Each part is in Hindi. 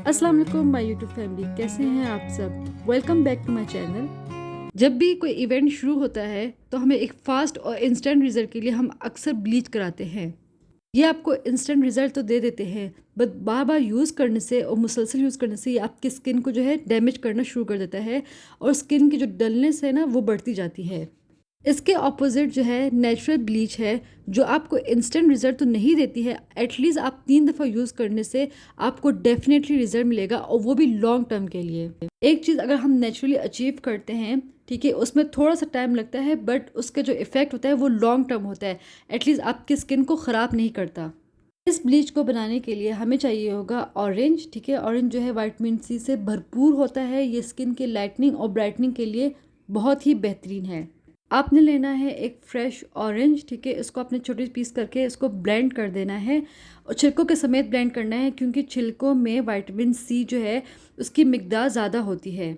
अस्सलाम वालेकुम माय यूट्यूब फैमिली, कैसे हैं आप सब। Welcome back to my channel. जब भी कोई इवेंट शुरू होता है तो हमें एक फास्ट और इंस्टेंट रिजल्ट के लिए हम अक्सर ब्लीच कराते हैं। ये आपको इंस्टेंट रिजल्ट तो दे देते हैं, बट बार बार यूज़ करने से और मुसलसल यूज़ करने से ये आपकी स्किन को जो है डैमेज करना शुरू कर देता है और स्किन की जो डलनेस है ना वो बढ़ती जाती है। इसके ऑपोजिट जो है नेचुरल ब्लीच है, जो आपको इंस्टेंट रिज़ल्ट तो नहीं देती है, एटलीस्ट आप 3 दफ़ा यूज़ करने से आपको डेफिनेटली रिज़ल्ट मिलेगा, और वो भी लॉन्ग टर्म के लिए। एक चीज़ अगर हम नेचुरली अचीव करते हैं, ठीक है, उसमें थोड़ा सा टाइम लगता है, बट उसका जो इफ़ेक्ट होता है वो लॉन्ग टर्म होता है, एटलीस्ट आपकी स्किन को ख़राब नहीं करता। इस ब्लीच को बनाने के लिए हमें चाहिए होगा ऑरेंज। ठीक है, ऑरेंज जो है विटामिन सी से भरपूर होता है, ये स्किन के लाइटनिंग और ब्राइटनिंग के लिए बहुत ही बेहतरीन है। आपने लेना है एक फ्रेश ऑरेंज। ठीक है, इसको अपने छोटे पीस करके इसको ब्लेंड कर देना है, और छिलकों के समेत ब्लेंड करना है, क्योंकि छिलकों में विटामिन सी जो है उसकी मिकदार ज़्यादा होती है।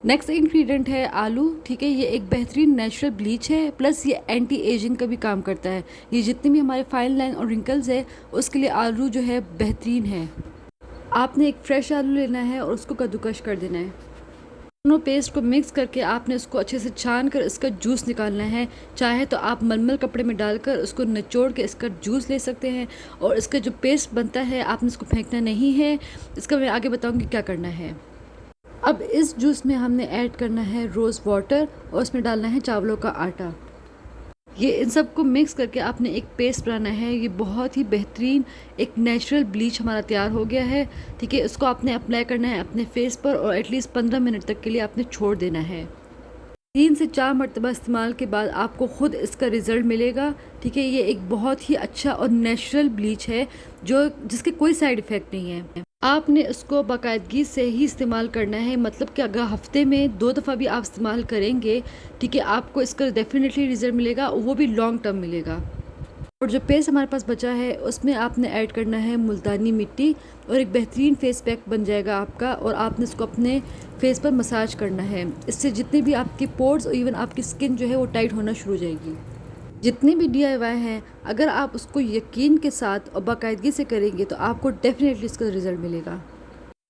नेक्स्ट इंग्रेडिएंट है आलू। ठीक है, ये एक बेहतरीन नेचुरल ब्लीच है, प्लस ये एंटी एजिंग का भी काम करता है। ये जितनी भी हमारे फाइन लाइन और रिंकल्स है उसके लिए आलू जो है बेहतरीन है। आपने एक फ्रेश आलू लेना है और उसको कद्दूकश कर देना है। दोनों पेस्ट को मिक्स करके आपने उसको अच्छे से छान कर इसका जूस निकालना है। चाहे तो आप मलमल कपड़े में डालकर उसको निचोड़ के इसका जूस ले सकते हैं, और इसका जो पेस्ट बनता है आपने इसको फेंकना नहीं है। इसका मैं आगे बताऊंगी क्या करना है। अब इस जूस में हमने ऐड करना है रोज़ वाटर, और उसमें डालना है चावलों का आटा। ये इन सबको मिक्स करके आपने एक पेस्ट बनाना है। ये बहुत ही बेहतरीन एक नेचुरल ब्लीच हमारा तैयार हो गया है। ठीक है, इसको आपने अप्लाई करना है अपने फेस पर, और एटलीस्ट 15 मिनट तक के लिए आपने छोड़ देना है। 3 से 4 मरतबा इस्तेमाल के बाद आपको ख़ुद इसका रिज़ल्ट मिलेगा। ठीक है, ये एक बहुत ही अच्छा और नेचुरल ब्लीच है जिसके कोई साइड इफ़ेक्ट नहीं है। आपने इसको बाकायदगी से ही इस्तेमाल करना है, मतलब कि अगर हफ्ते में 2 दफ़ा भी आप इस्तेमाल करेंगे, ठीक है, आपको इसका डेफिनेटली रिज़ल्ट मिलेगा, वो भी लॉन्ग टर्म मिलेगा। और जो पेस्ट हमारे पास बचा है उसमें आपने ऐड करना है मुल्तानी मिट्टी, और एक बेहतरीन फेस पैक बन जाएगा आपका, और आपने इसको अपने फेस पर मसाज करना है। इससे जितने भी आपके पोर्स और इवन आपकी स्किन जो है वो टाइट होना शुरू हो जाएगी। जितने भी DIY हैं, अगर आप उसको यकीन के साथ और बाकायदगी से करेंगे तो आपको डेफिनेटली इसका रिज़ल्ट मिलेगा।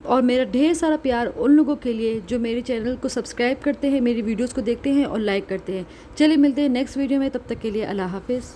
और मेरा ढेर सारा प्यार उन लोगों के लिए जो मेरे चैनल को सब्सक्राइब करते हैं, मेरी वीडियोस को देखते हैं और लाइक करते हैं। चलिए मिलते हैं नेक्स्ट वीडियो में, तब तक के लिए अल्लाह हाफिज़।